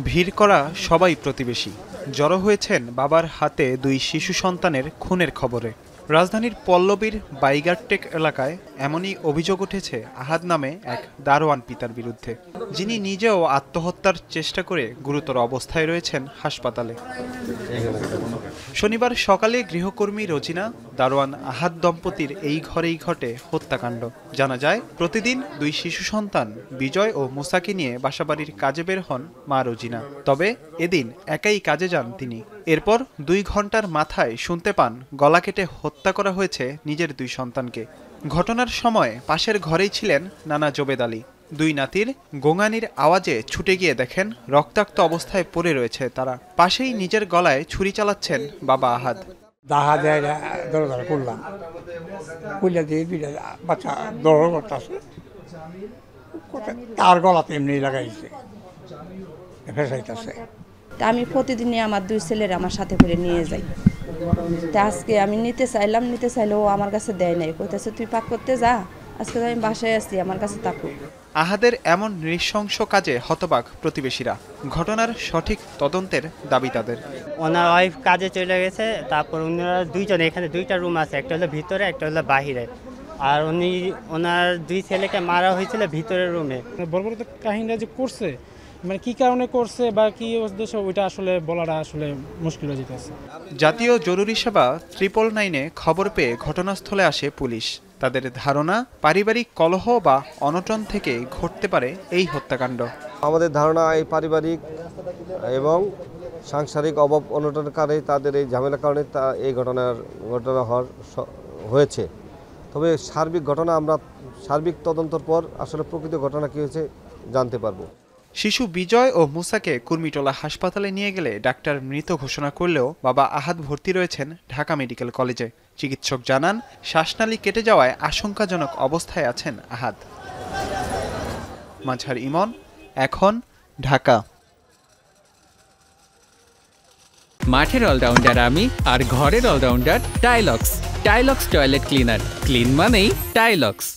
ভিড় করা সবাই প্রতিবেশী জড়ো হয়েছেন বাবার হাতে দুই শিশু সন্তানের খুনের খবরে। রাজধানীর পল্লবীর বাইগারটেক এলাকায় এমনই অভিযোগ উঠেছে আহাদ নামে এক দারোয়ান পিতার বিরুদ্ধে, যিনি নিজেও আত্মহত্যার চেষ্টা করে গুরুতর অবস্থায় রয়েছেন হাসপাতালে। শনিবার সকালে গৃহকর্মী রোজিনা, দারোয়ান আহাদ দম্পতির এই ঘরেই ঘটে হত্যাকাণ্ড। জানা যায়, প্রতিদিন দুই শিশু সন্তান বিজয় ও মুসাকে নিয়ে বাসাবাড়ির কাজে বের হন মা রোজিনা। তবে এদিন একাই কাজে যান তিনি। এরপর 2 ঘন্টার মাথায় শুনতে পান গলা কেটে হত্যা করা হয়েছে নিজের 2 সন্তানকে। ঘটনার সময় পাশের ঘরেই ছিলেন নানা জোবেদ আলী। 2 নাতির গোঙানির আওয়াজে ছুটে গিয়ে দেখেন রক্তাক্ত অবস্থায় পড়ে রয়েছে তারা। পাশেই নিজের গলায় ছুরি চালাচ্ছেন বাবা আহাদ। তার গলাতে এমনি লাগাইছে। আমি প্রতিদিনই আমার 2 ছেলের আমার সাথে করে নিয়ে যাই। তা আজকে আমি নিতে চাইলেও আমার কাছে দেয় নাই। কইতেছে তুই পাক করতে যা, আজকে আমি বাসায় আছি, আমার কাছে থাকুক। আহাদের এমন নৃশংস কাজে হতবাক প্রতিবেশীরা। ঘটনার সঠিক তদন্তের দাবি তাদের। ওনার ওয়াইফ কাজে চলে গেছে, তারপর ওনারা 2 জন, এখানে 2টা রুম আছে, একটা হলো ভিতরে একটা হলো বাহিরে। আর ওনার 2 ছেলেকে মারা হয়েছিল ভিতরের রুমে। বর্বরতা কাহিনীটা যে করছে, মানে কি কারণে করছে বা কি উদ্দেশ্য, ওইটা আসলে বলাটা আসলে মুশকিল হয়ে যেতেছে। জাতীয় জরুরি সেবা 999-এ খবর পেয়ে ঘটনাস্থলে আসে পুলিশ। তাদের ধারণা, পারিবারিক কলহ বা অনটন থেকে ঘটতে পারে এই হত্যাকাণ্ড। আমাদের ধারণা এই পারিবারিক এবং সাংসারিক অভাব অনটনের কারণে তাদের এই ঝামেলার কারণে এই ঘটনা হয়েছে। তবে সার্বিক তদন্তর পর আসলে প্রকৃত ঘটনা কী হয়েছে জানতে পারবো। শিশু বিজয় ও মুসাকে কুর্মিটোলা হাসপাতালে নিয়ে গেলে ডাক্তার মৃত ঘোষণা করলেও বাবা আহাদ ভর্তি রয়েছেন ঢাকা মেডিকেল কলেজে। চিকিৎসক জানান, শ্বাসনালী কেটে যাওয়ায় আশঙ্কাজনক অবস্থায় আছেন আহাদ। মাঝার ইমন, এখন, ঢাকা। মাঠের অলরাউন্ডার আমি, আর ঘরের allrounder Tylox. Tylox toilet cleaner, clean মানেই টাইলক্স।